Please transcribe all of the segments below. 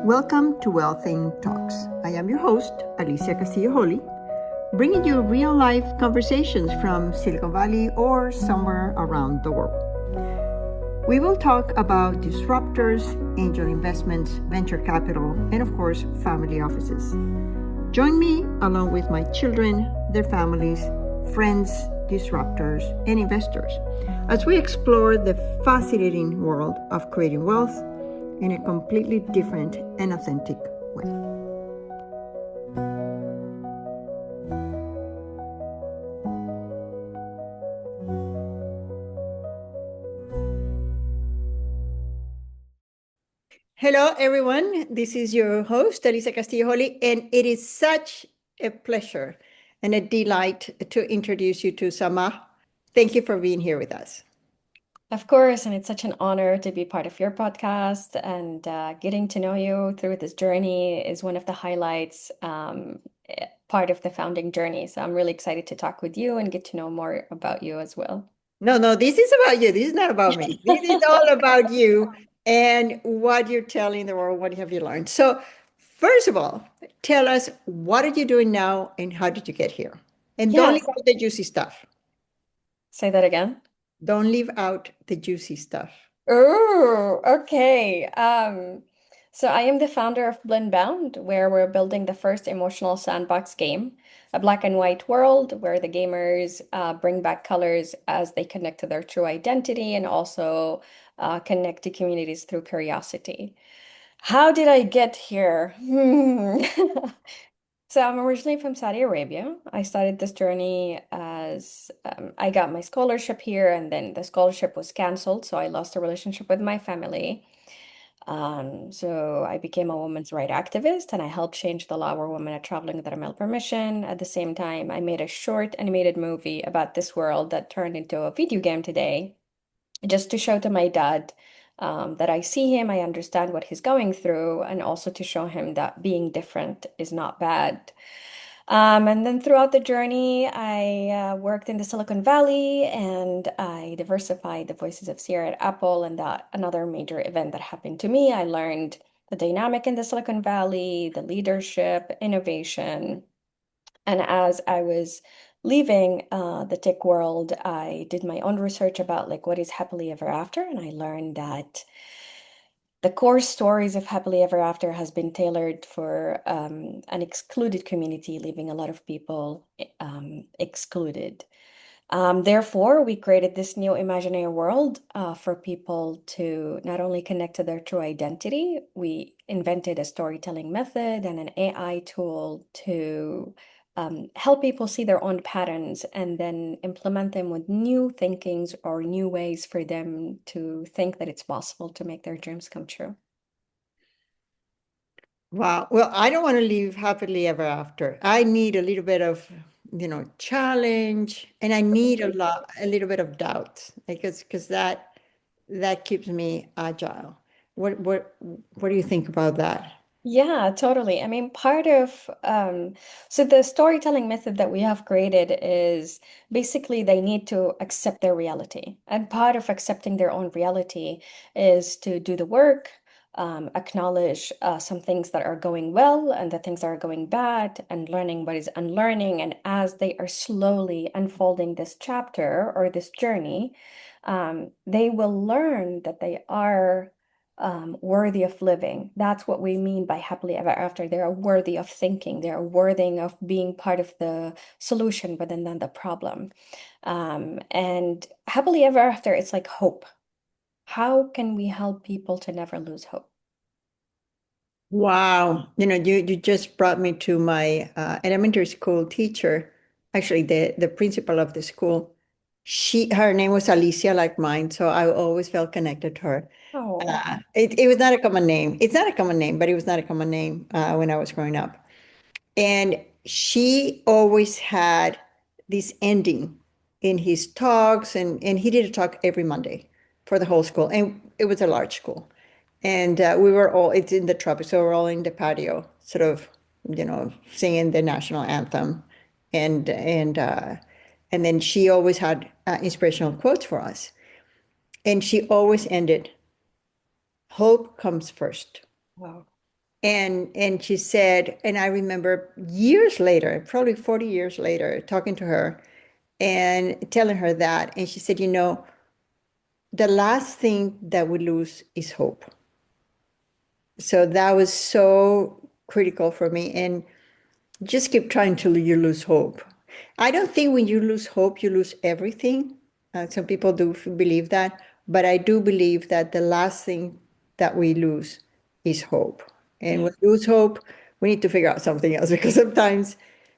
Welcome to Wealthing Talks. I am your host, Alicia Castillo Holley, bringing you real-life conversations from Silicon Valley or somewhere around the world. We will talk about disruptors, angel investments, venture capital, and of course, family offices. Join me along with my children, their families, friends, disruptors, and investors as we explore the fascinating world of creating wealth in a completely different and authentic way. Hello, everyone. This is your host, Alicia Castillo Holley, and it is such a pleasure and a delight to introduce you to Samah. Thank you for being here with us. Of course, and it's such an honor to be part of your podcast, and getting to know you through this journey is one of the highlights, part of the founding journey. So I'm really excited to talk with you and get to know more about you as well. No, this is about you. This is not about me. This is all about you and what you're telling the world. What have you learned? So, first of all, tell us, what are you doing now and how did you get here? And don't leave Yes. out the juicy stuff. Say that again. Don't leave out the juicy stuff. Oh, okay. So I am the founder of BlendBound, where we're building the first emotional sandbox game, a black and white world where the gamers bring back colors as they connect to their true identity and also connect to communities through curiosity. How did I get here? So I'm originally from Saudi Arabia. I started this journey as I got my scholarship here, and then the scholarship was canceled, so I lost a relationship with my family. So I became a women's rights activist, and I helped change the law where women are traveling without a male permission. At the same time, I made a short animated movie about this world that turned into a video game today, just to show to my dad that I see him, I understand what he's going through, and also to show him that being different is not bad. And then throughout the journey, I worked in the Silicon Valley and I diversified the voices of Siri at Apple. And that another major event that happened to me, I learned the dynamic in the Silicon Valley, the leadership, innovation. And as I was leaving the tech world, I did my own research about like what is happily ever after, and I learned that the core stories of happily ever after has been tailored for an excluded community, leaving a lot of people excluded. Therefore, we created this new imaginary world for people to not only connect to their true identity, we invented a storytelling method and an AI tool to help people see their own patterns and then implement them with new thinkings or new ways for them to think that it's possible to make their dreams come true. Wow. Well, I don't want to live happily ever after. I need a little bit of, challenge, and I need a little bit of doubt, because that keeps me agile. What do you think about that? Yeah, totally. I mean, part of so the storytelling method that we have created is basically they need to accept their reality. And part of accepting their own reality is to do the work, acknowledge some things that are going well and the things that are going bad, and learning what is unlearning. And as they are slowly unfolding this chapter or this journey, they will learn that they are worthy of living. That's what we mean by happily ever after. They are worthy of thinking. They are worthy of being part of the solution rather than the problem. And happily ever after, it's like hope. How can we help people to never lose hope? Wow. You just brought me to my elementary school teacher, actually the principal of the school. Her name was Alicia, like mine, so I always felt connected to her. Oh, It was not a common name. It's not a common name, but it was not a common name when I was growing up. And she always had this ending in his talks, and he did a talk every Monday for the whole school. And it was a large school. And we were all, it's in the tropics, so we're all in the patio, sort of, singing the national anthem. And then she always had inspirational quotes for us. And she always ended, hope comes first. Wow. And she said, and I remember years later, probably 40 years later, talking to her and telling her that. And she said, the last thing that we lose is hope. So that was so critical for me. And just keep trying till you lose hope. I don't think when you lose hope, you lose everything. Some people do believe that, but I do believe that the last thing that we lose is hope. And Yeah. when we lose hope, we need to figure out something else because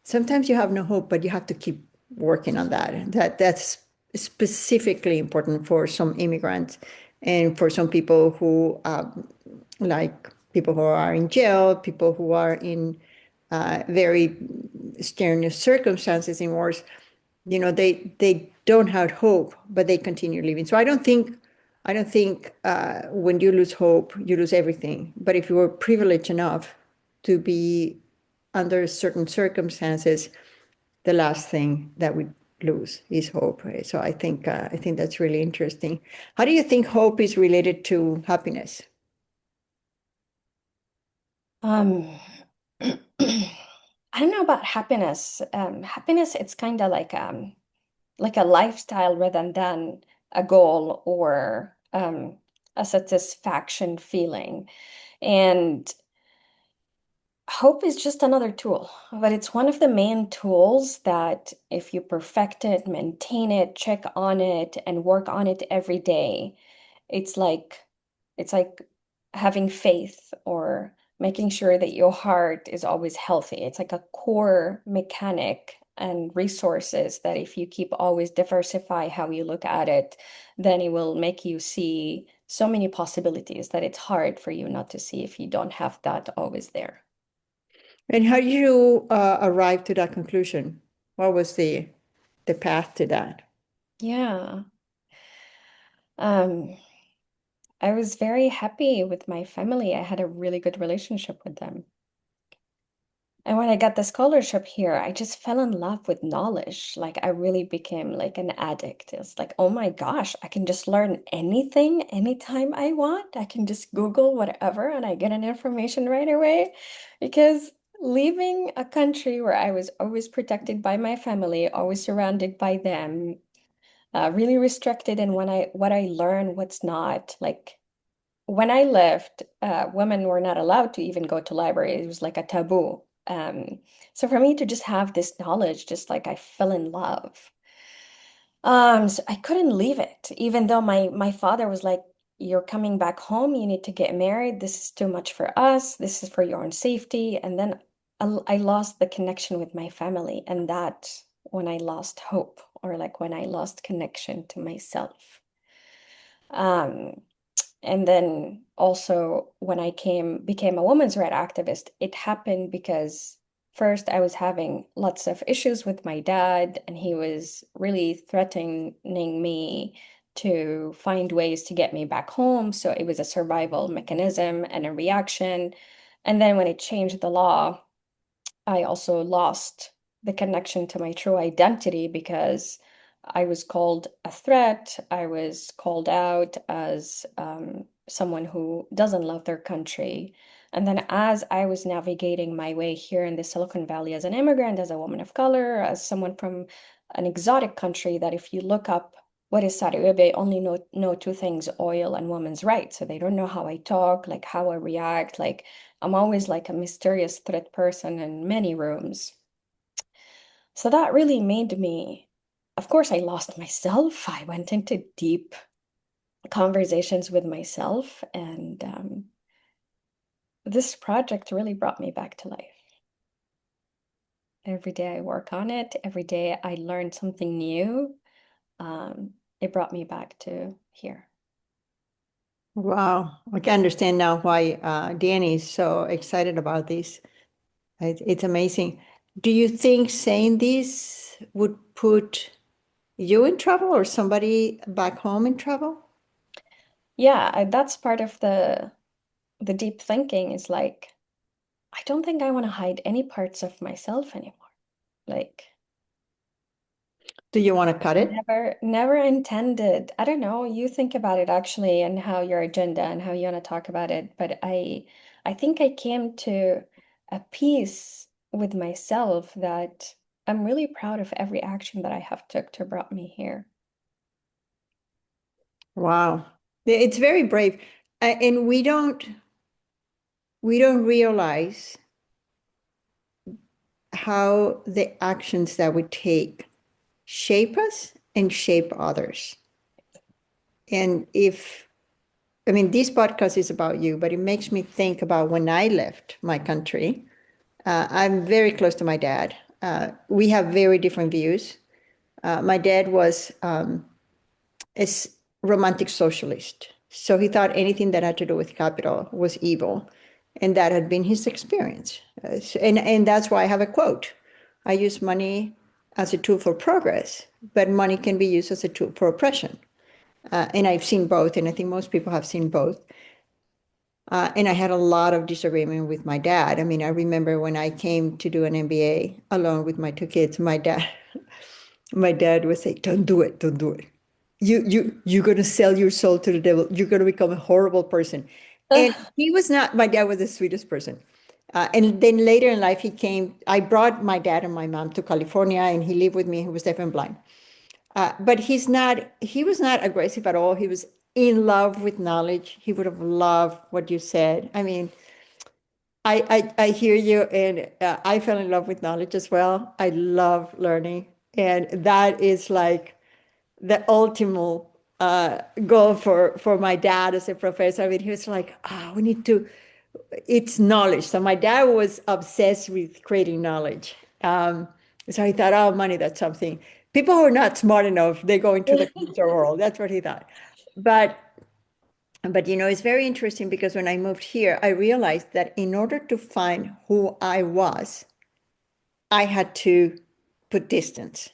sometimes you have no hope, but you have to keep working on that. That's specifically important for some immigrants and for some people who, like people who are in jail, people who are in very strenuous circumstances in wars, they don't have hope, but they continue living. So I don't think when you lose hope, you lose everything. But if you were privileged enough to be under certain circumstances, the last thing that we lose is hope. Right? So I think that's really interesting. How do you think hope is related to happiness? Um, I don't know about happiness. Happiness, it's kind of like a lifestyle rather than a goal or a satisfaction feeling. And hope is just another tool, but it's one of the main tools that if you perfect it, maintain it, check on it, and work on it every day, it's like it's like having faith or making sure that your heart is always healthy. It's like a core mechanic and resources that if you keep always diversify how you look at it, then it will make you see so many possibilities that it's hard for you not to see if you don't have that always there. And how did you arrive to that conclusion? What was the path to that? Yeah. Um, I was very happy with my family. I had a really good relationship with them. And when I got the scholarship here, I just fell in love with knowledge. Like I really became like an addict. It's like, oh my gosh, I can just learn anything anytime I want. I can just Google whatever and I get an information right away. Because leaving a country where I was always protected by my family, always surrounded by them, really restricted in when I what I learn, what's not. Like when I left, women were not allowed to even go to library. It was like a taboo. So for me to just have this knowledge, just like I fell in love. So I couldn't leave it, even though my father was like, "You're coming back home. You need to get married. This is too much for us. This is for your own safety." And then I lost the connection with my family, and that when I lost hope, or like when I lost connection to myself. Um, and then also when I became a women's rights activist, it happened because first I was having lots of issues with my dad, and he was really threatening me to find ways to get me back home. So it was a survival mechanism and a reaction. And then when it changed the law, I also lost the connection to my true identity because I was called a threat. I was called out as someone who doesn't love their country. And then, as I was navigating my way here in the Silicon Valley as an immigrant, as a woman of color, as someone from an exotic country, that if you look up what is Saudi Arabia, I only know two things, oil and women's rights. So they don't know how I talk, like how I react, like I'm always like a mysterious threat person in many rooms. So that really made me, of course, I lost myself. I went into deep conversations with myself, and this project really brought me back to life. Every day I work on it, every day I learn something new. It brought me back to here. Wow, I can understand now why Danny is so excited about this. It's amazing. Do you think saying this would put you in trouble or somebody back home in trouble? Yeah, that's part of the deep thinking is like, I don't think I want to hide any parts of myself anymore. Like, Do you want to cut it? Never intended. I don't know. You think about it actually and how your agenda and how you want to talk about it. But I think I came to a peace with myself that I'm really proud of every action that I have took to brought me here. Wow. It's very brave. And we don't realize how the actions that we take shape us and shape others. And I mean, this podcast is about you, but it makes me think about when I left my country. I'm very close to my dad. We have very different views. My dad was a romantic socialist. So he thought anything that had to do with capital was evil. And that had been his experience. And that's why I have a quote. I use money as a tool for progress, but money can be used as a tool for oppression. And I've seen both, and I think most people have seen both. And I had a lot of disagreement with my dad. I mean, I remember when I came to do an MBA along with my two kids, my dad would say, "Don't do it, don't do it. You're gonna sell your soul to the devil. You're gonna become a horrible person." And he was not, my dad was the sweetest person. And then later in life, I brought my dad and my mom to California and he lived with me. He was deaf and blind. But he was not aggressive at all. He was in love with knowledge. He would have loved what you said. I mean, I hear you, and I fell in love with knowledge as well. I love learning, and that is like the ultimate goal for my dad as a professor. I mean, he was like, "Ah, we need to. It's knowledge." So my dad was obsessed with creating knowledge. So he thought, "Oh, money, that's something. People who are not smart enough, they go into the computer world." That's what he thought. But it's very interesting because when I moved here, I realized that in order to find who I was, I had to put distance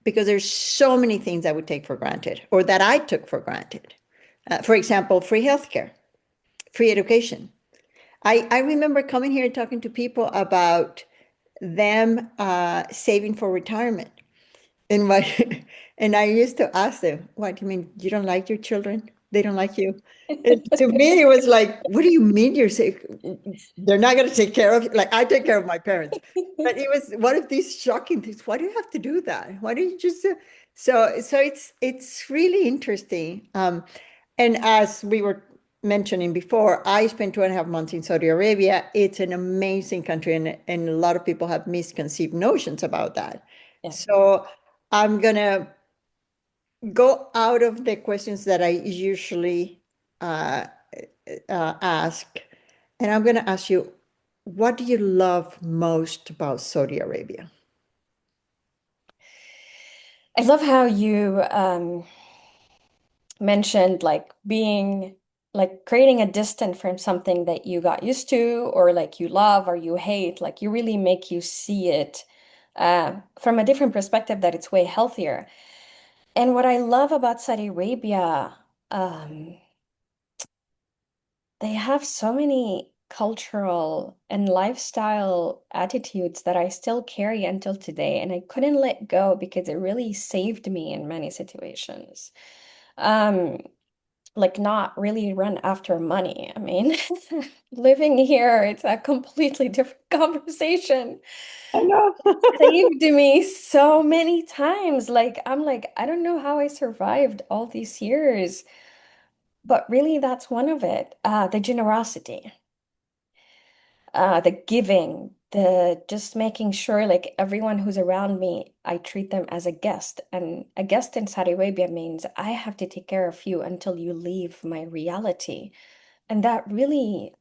because there's so many things I would take for granted or that I took for granted. For example, free healthcare, free education. I remember coming here and talking to people about them saving for retirement. And my and I used to ask them, "What do you mean? You don't like your children? They don't like you?" And to me, it was like, "What do you mean you're sick? They're not going to take care of you? Like I take care of my parents." But it was one of these shocking things. Why do you have to do that? Why don't you just? So it's really interesting. And as we were mentioning before, I spent 2.5 months in Saudi Arabia. It's an amazing country, and a lot of people have misconceived notions about that. Yeah. So I'm gonna go out of the questions that I usually uh, ask, and I'm gonna ask you, what do you love most about Saudi Arabia? I love how you mentioned like being like creating a distance from something that you got used to or like you love or you hate, like you really make you see it from a different perspective that it's way healthier. And what I love about Saudi Arabia, um, they have so many cultural and lifestyle attitudes that I still carry until today, and I couldn't let go because it really saved me in many situations. Um, like not really run after money. I mean, living here, it's a completely different conversation. I know. Saved me so many times. Like, I'm like, I don't know how I survived all these years, but really, that's one of it. The generosity, the giving, the just making sure like everyone who's around me, I treat them as a guest. And a guest in Saudi Arabia means I have to take care of you until you leave my reality. And that really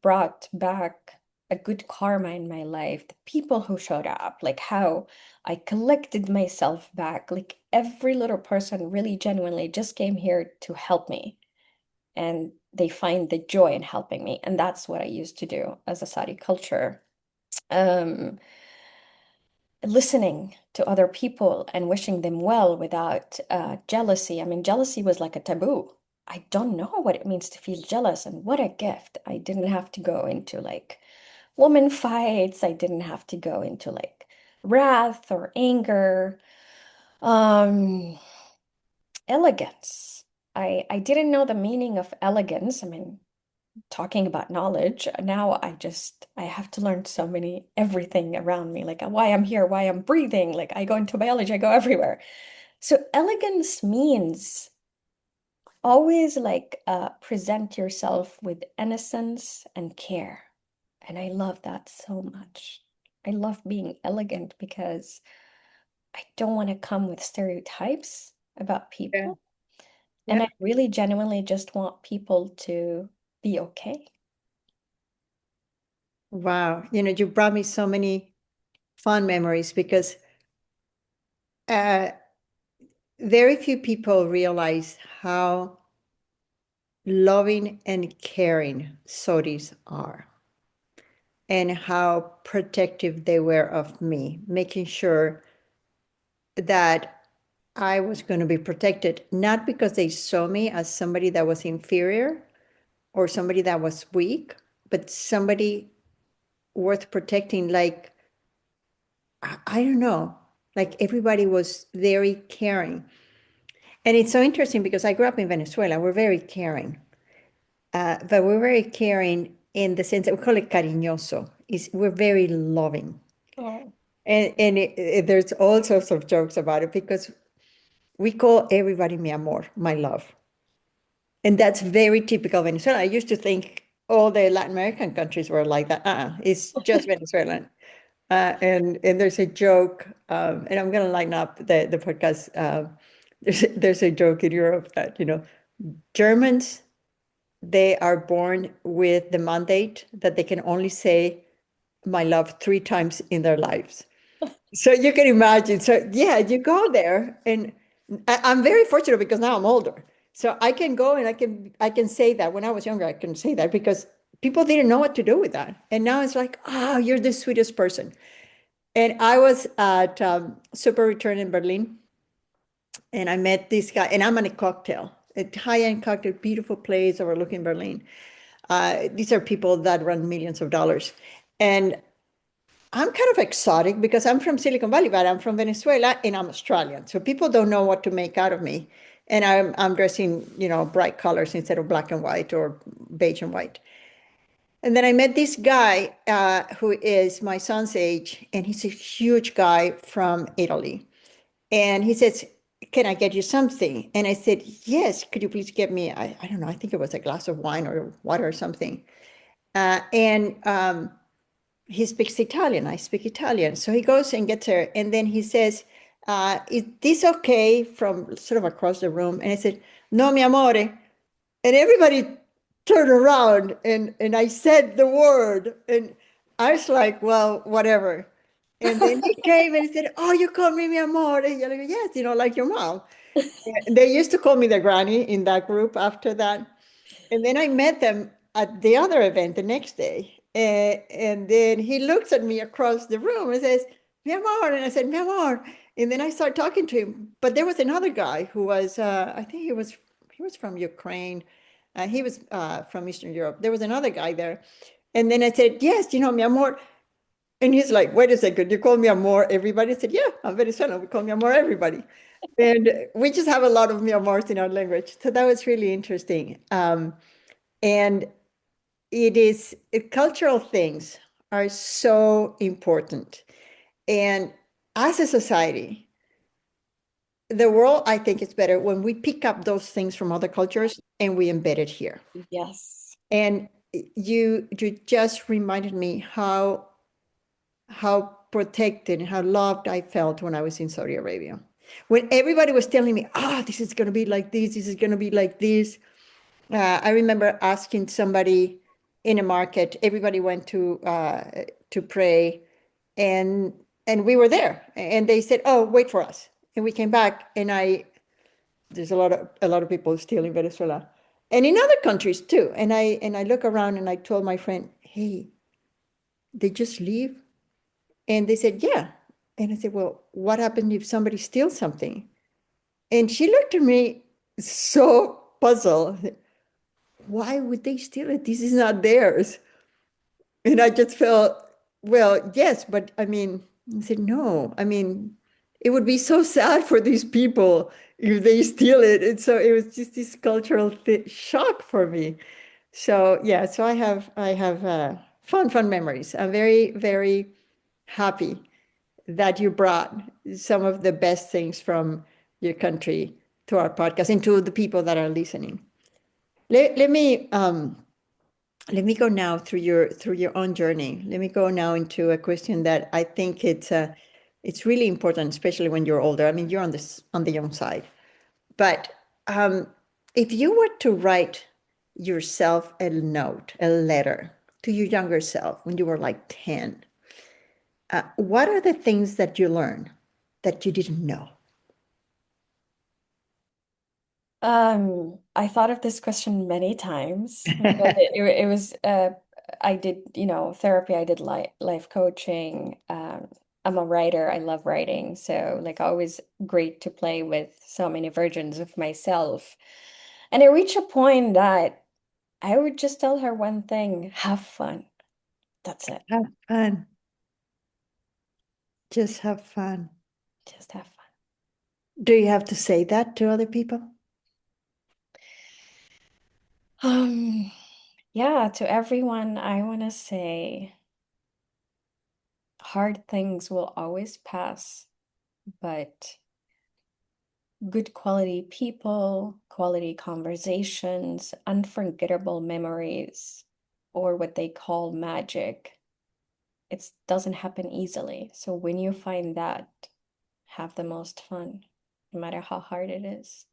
brought back a good karma in my life. The people who showed up, like how I collected myself back, like every little person really genuinely just came here to help me. And they find the joy in helping me. And that's what I used to do as a Saudi culture. Um, Listening to other people and wishing them well without jealousy. I mean, jealousy was like a taboo. I don't know what it means to feel jealous, and what a gift. I didn't have to go into like woman fights. I didn't have to go into like wrath or anger. Um, Elegance. I didn't know the meaning of elegance. I mean, talking about knowledge, now I have to learn so many everything around me, like why I'm here, why I'm breathing. Like I go into biology, I go everywhere. So elegance means always like present yourself with innocence and care. And I love that so much. I love being elegant because I don't want to come with stereotypes about Yeah. people. And Yeah. I really genuinely just want people to be okay. Wow. You brought me so many fond memories because uh, very few people realize how loving and caring Saudis are and how protective they were of me, making sure that I was going to be protected, not because they saw me as somebody that was inferior or somebody that was weak, but somebody worth protecting. Like, I don't know, like everybody was very caring. And it's so interesting because I grew up in Venezuela. We're very caring, but we're very caring in the sense that we call it cariñoso. We're very loving. Oh, There's all sorts of jokes about it because we call everybody mi amor, my love. And that's very typical Venezuela. I used to think all the Latin American countries were like that. It's just Venezuelan. And there's a joke, and I'm going to line up the podcast. There's a joke in Europe that, Germans, they are born with the mandate that they can only say my love 3 times in their lives. So you can imagine. So yeah, you go there, and I'm very fortunate because now I'm older. So I can go and I can say that. When I was younger, I couldn't say that because people didn't know what to do with that. And now it's like, oh, you're the sweetest person. And I was at Super Return in Berlin, and I met this guy, and I'm on a cocktail, a high-end cocktail, beautiful place overlooking Berlin. These are people that run millions of dollars. And I'm kind of exotic because I'm from Silicon Valley, but I'm from Venezuela and I'm Australian. So people don't know what to make out of me. And I'm dressing, bright colors instead of black and white or beige and white. And then I met this guy who is my son's age, and he's a huge guy from Italy. And he says, "Can I get you something?" And I said, "Yes, could you please get me, I don't know, I think it was a glass of wine or water or something." And he speaks Italian. I speak Italian. So he goes and gets her. And then he says, "Is this okay?" from sort of across the room. And I said, "No, mi amore." And everybody turned around and I said the word. And I was like, well, whatever. And then he came and he said, "Oh, you call me mi amore." And you're like, "Yes, like your mom." And they used to call me the granny in that group after that. And then I met them at the other event the next day. And then he looks at me across the room and says, "Mi amor." And I said, "Mi amor." And then I started talking to him. But there was another guy who was, I think he was from Ukraine. He was from Eastern Europe. There was another guy there. And then I said, "Yes, mi amor." And he's like, "Wait a second, you call me amor everybody?" I said, "Yeah, I'm Venezuelan. We call me amor everybody." And we just have a lot of mi amors in our language. So that was really interesting. And cultural things are so important. And as a society, the world, I think, is better when we pick up those things from other cultures and we embed it here. yes. And you just reminded me how protected and how loved I felt when I was in Saudi Arabia. When everybody was telling me, this is going to be like this is going to be like this. I remember asking somebody in a market. Everybody went to pray, and we were there. And they said, "Oh, wait for us." And we came back, and there's a lot of people still in Venezuela, and in other countries too. And I look around, and I told my friend, "Hey, they just leave?" And they said, "Yeah." And I said, "Well, what happened if somebody steals something?" And she looked at me so puzzled. Why would they steal it? This is not theirs. And I just felt, well, yes, but I mean, I said, no, I mean, it would be so sad for these people if they steal it. And so it was just this cultural shock for me. So yeah, so I have fun memories. I'm very happy that you brought some of the best things from your country to our podcast and to the people that are listening. Let me go now through your own journey. Let me go now into a question that I think it's really important, especially when you're older. I mean, you're on the young side, but um, if you were to write yourself a note, a letter to your younger self when you were like 10, what are the things that you learned that you didn't know? I thought of this question many times because it was I did, therapy, I did life coaching. I'm a writer. I love writing. So like always great to play with so many versions of myself. And I reached a point that I would just tell her one thing, have fun. That's it. Have fun. Just have fun. Just have fun. Do you have to say that to other people? Um, yeah, to everyone, I want to say hard things will always pass, but good quality people, quality conversations, unforgettable memories, or what they call magic, it doesn't happen easily. So when you find that, have the most fun, no matter how hard it is.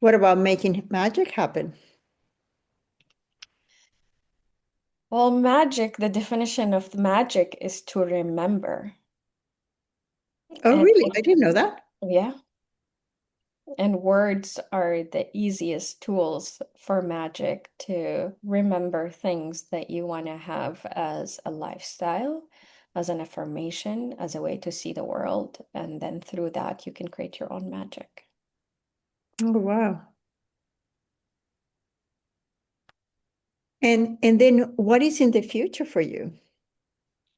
What about making magic happen? Well, magic, the definition of the magic is to remember. Oh, And really? I didn't know that. yeah, and words are the easiest tools for magic to remember things that you want to have as a lifestyle, as an affirmation, as a way to see the world. And then through that, you can create your own magic. Oh, wow. And then what is in the future for you?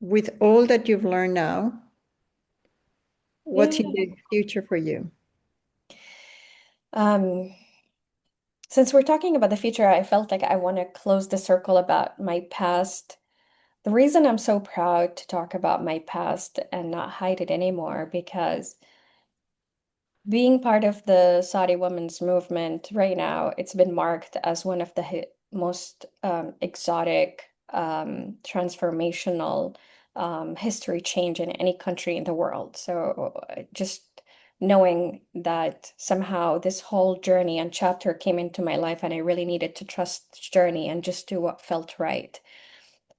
With all that you've learned now, what's in Yeah. the future for you? Um, since we're talking about the future, I felt like I want to close the circle about my past. The reason I'm so proud to talk about my past and not hide it anymore, because being part of the Saudi women's movement right now, it's been marked as one of the most exotic, transformational history change in any country in the world. So just knowing that somehow this whole journey and chapter came into my life, and I really needed to trust this journey and just do what felt right.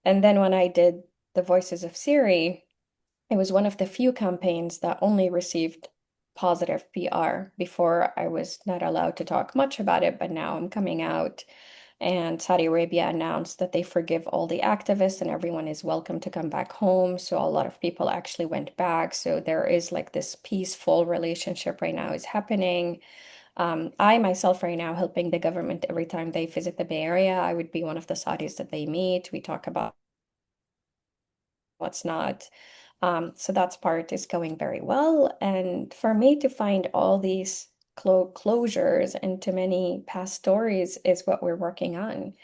And then when I did the Voices of Siri, it was one of the few campaigns that only received positive PR. Before, I was not allowed to talk much about it, but now I'm coming out. And Saudi Arabia announced that they forgive all the activists and everyone is welcome to come back home. So a lot of people actually went back. So there is like this peaceful relationship right now is happening. I myself right now helping the government every time they visit the Bay Area. I would be one of the Saudis that they meet. We talk about what's not. So that's part is going very well. And for me to find all these closures into many past stories is what we're working on.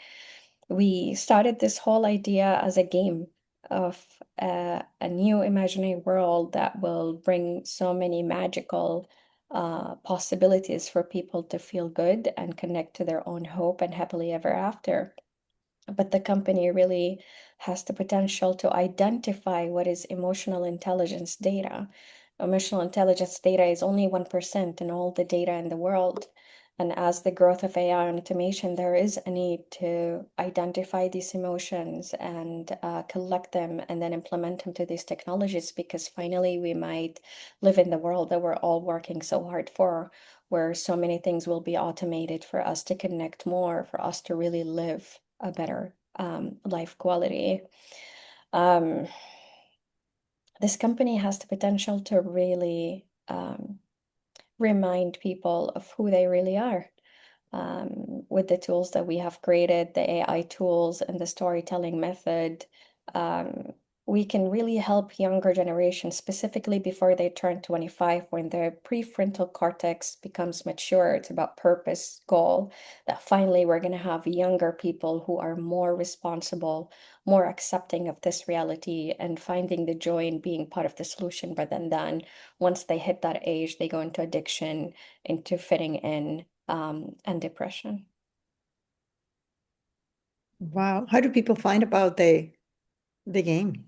We started this whole idea as a game of a new imaginary world that will bring so many magical possibilities for people to feel good and connect to their own hope and happily ever after. But the company really has the potential to identify what is emotional intelligence data. Emotional intelligence data is only 1% in all the data in the world. And as the growth of AI and automation, there is a need to identify these emotions and collect them and then implement them to these technologies, because finally we might live in the world that we're all working so hard for, where so many things will be automated for us to connect more, for us to really live a better life quality. Um, this company has the potential to really remind people of who they really are, with the tools that we have created, the AI tools and the storytelling method. Um, we can really help younger generations, specifically before they turn 25, when their prefrontal cortex becomes mature. It's about purpose, goal, that finally we're going to have younger people who are more responsible, more accepting of this reality, and finding the joy in being part of the solution. But then once they hit that age, they go into addiction, into fitting in, and depression. Wow. How do people find about the game?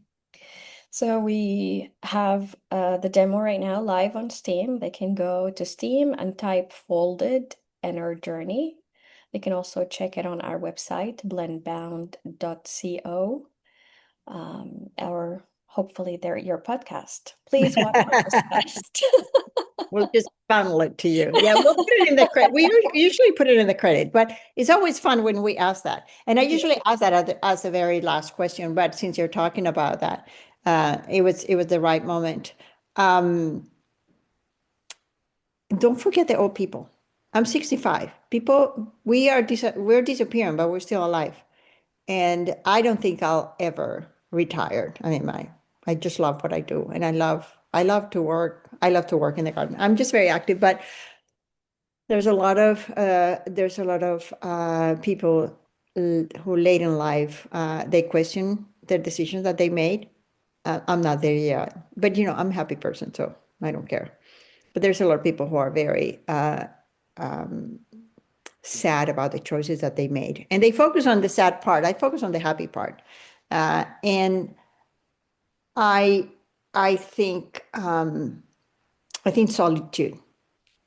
So we have the demo right now live on Steam. They can go to Steam and type Folded Inner Journey. They can also check it on our website, blendbound.co, or hopefully they're your podcast. Please watch our podcast. We'll just funnel it to you. Yeah, we'll put it in the credit. We usually put it in the credit, but it's always fun when we ask that. And I usually ask that as the very last question. But since you're talking about that, it was the right moment. Um, don't forget the old people. I'm 65. People, we're disappearing, but we're still alive. And I don't think I'll ever retire. I mean, I just love what I do, and I love to work. I love to work in the garden. I'm just very active, but there's a lot of people who late in life they question the decisions that they made. I'm not there yet, but I'm a happy person, so I don't care. But there's a lot of people who are very sad about the choices that they made, and they focus on the sad part. I focus on the happy part, and I I think solitude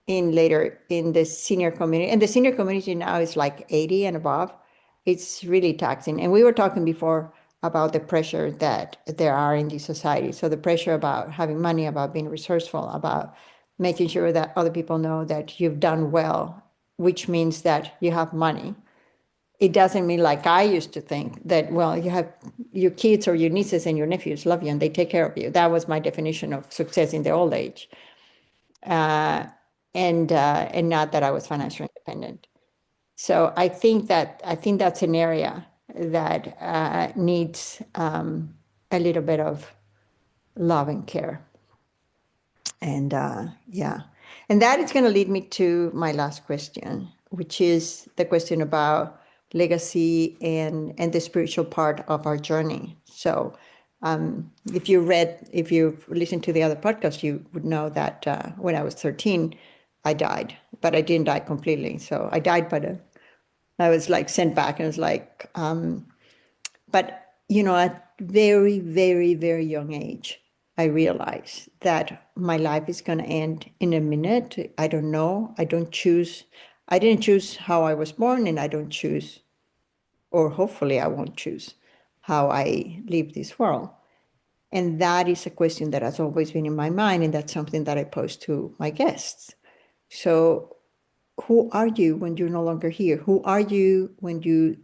in the senior community, and the senior community now is like 80 and above. It's really taxing. And we were talking before about the pressure that there are in this society. So the pressure about having money, about being resourceful, about making sure that other people know that you've done well, which means that you have money. It doesn't mean, like I used to think, that, well, you have your kids or your nieces and your nephews love you and they take care of you. That was my definition of success in the old age. Uh, and not that I was financially independent. So I think that's an area that needs a little bit of love and care. And yeah, and that is going to lead me to my last question, which is the question about legacy and the spiritual part of our journey. So, if you've listened to the other podcast, you would know that when I was 13, I died, but I didn't die completely. So I died, but I was like sent back, and it was like, but at very, very, very young age, I realized that my life is going to end in a minute. I don't know. I didn't choose how I was born, and I don't choose, or hopefully I won't choose, how I leave this world. And that is a question that has always been in my mind, and that's something that I pose to my guests. So, who are you when you're no longer here? Who are you when you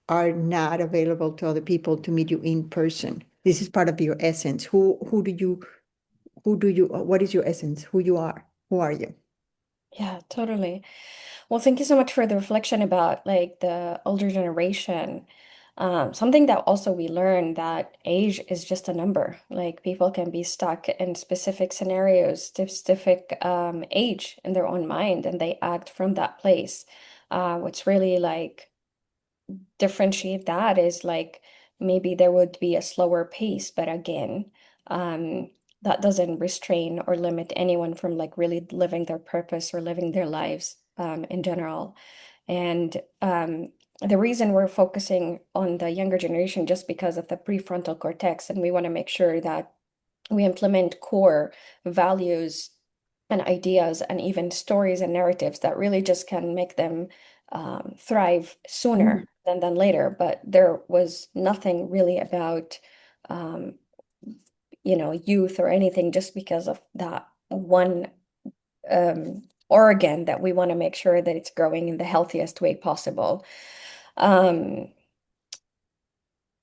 are not available to other people to meet you in person? This is part of your essence. What is your essence? Who you are? Who are you? Yeah, totally. Well, thank you so much for the reflection about like the older generation. Something that also we learned that age is just a number. Like people can be stuck in specific scenarios, specific age in their own mind, and they act from that place. What's really like differentiate that is like maybe there would be a slower pace, but again, um, that doesn't restrain or limit anyone from like really living their purpose or living their lives in general. And the reason we're focusing on the younger generation just because of the prefrontal cortex, and we want to make sure that we implement core values and ideas and even stories and narratives that really just can make them thrive Mm. sooner than later. But there was nothing really about, um, youth or anything just because of that one organ that we want to make sure that it's growing in the healthiest way possible. Um,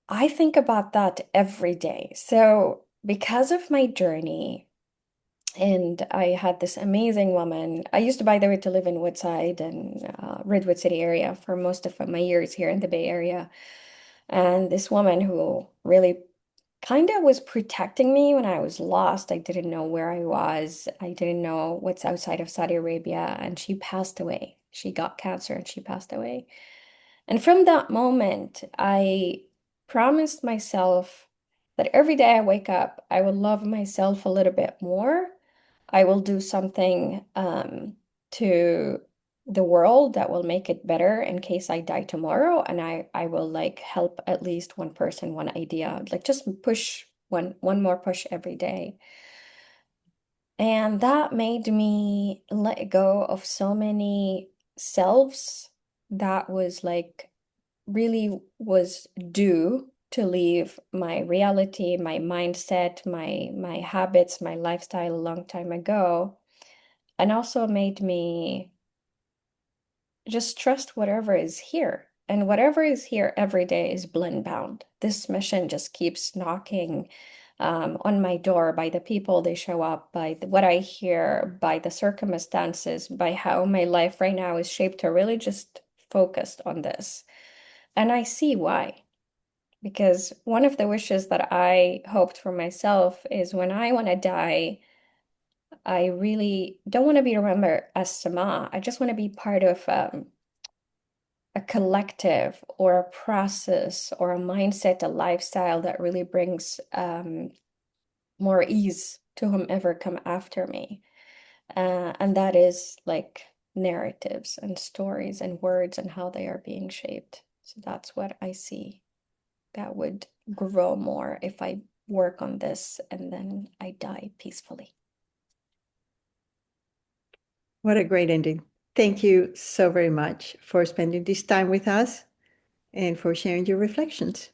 I think about that every day. So because of my journey, and I had this amazing woman. I used to, by the way, to live in Woodside and Redwood City area for most of my years here in the Bay Area. And this woman who really kind of was protecting me when I was lost. I didn't know where I was. I didn't know what's outside of Saudi Arabia. And she passed away. She got cancer and she passed away. And from that moment, I promised myself that every day I wake up, I will love myself a little bit more. I will do something to the world that will make it better in case I die tomorrow. And I will like help at least one person, one idea, like just push one more push every day. And that made me let go of so many selves that was like really was due to leave my reality, my mindset, my habits, my lifestyle a long time ago, and also made me just trust whatever is here. And whatever is here every day is BlendBound. This mission just keeps knocking on my door by the people they show up, by what I hear, by the circumstances, by how my life right now is shaped to really just focused on this. And I see why. Because one of the wishes that I hoped for myself is when I want to die, I really don't want to be remembered as Samah. I just want to be part of a collective or a process or a mindset, a lifestyle that really brings more ease to whomever come after me. And that is like narratives and stories and words and how they are being shaped. So that's what I see that would grow more if I work on this and then I die peacefully. What a great ending. Thank you so very much for spending this time with us and for sharing your reflections.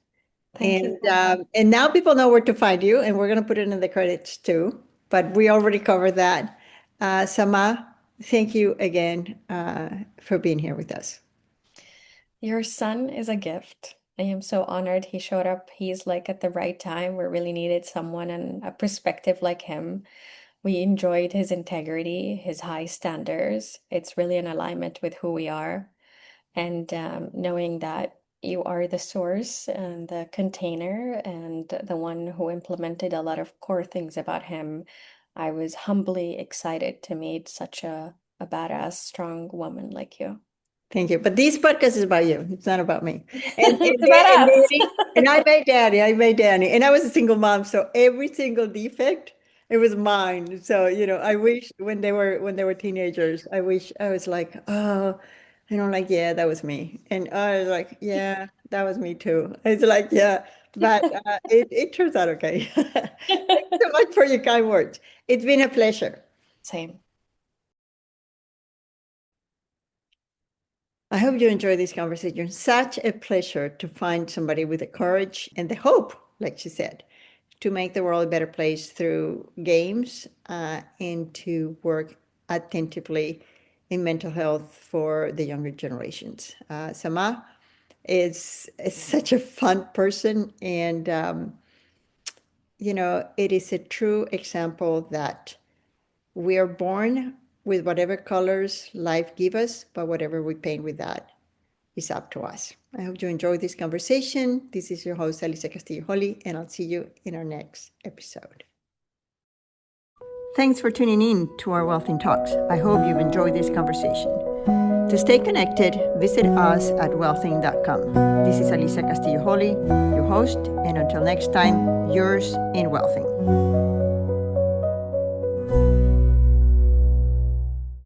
Thank you. And now people know where to find you, and we're going to put it in the credits too, but we already covered that. Samah, thank you again for being here with us. Your son is a gift. I am so honored he showed up. He's like at the right time. We really needed someone and a perspective like him. We enjoyed his integrity, his high standards. It's really in alignment with who we are. And knowing that you are the source and the container and the one who implemented a lot of core things about him, I was humbly excited to meet such a badass, strong woman like you. Thank you. But this podcast is about you. It's not about me. It's about us. And I made Danny. And I was a single mom, so every single defect, it was mine. So, I wish when they were teenagers, I wish I was like, oh, like, yeah, that was me. And I was like, yeah, that was me too. It's like, yeah, but it turns out okay. Thanks so much for your kind words. It's been a pleasure. Same. I hope you enjoyed this conversation. Such a pleasure to find somebody with the courage and the hope, like she said, to make the world a better place through games and to work attentively in mental health for the younger generations. Samah is such a fun person, and it is a true example that we are born with whatever colors life gives us, but whatever we paint with that is up to us. I hope you enjoyed this conversation. This is your host, Alicia Castillo Holley, and I'll see you in our next episode. Thanks for tuning in to our Wealthing Talks. I hope you've enjoyed this conversation. To stay connected, visit us at wealthing.com. This is Alicia Castillo Holley, your host, and until next time, yours in Wealthing.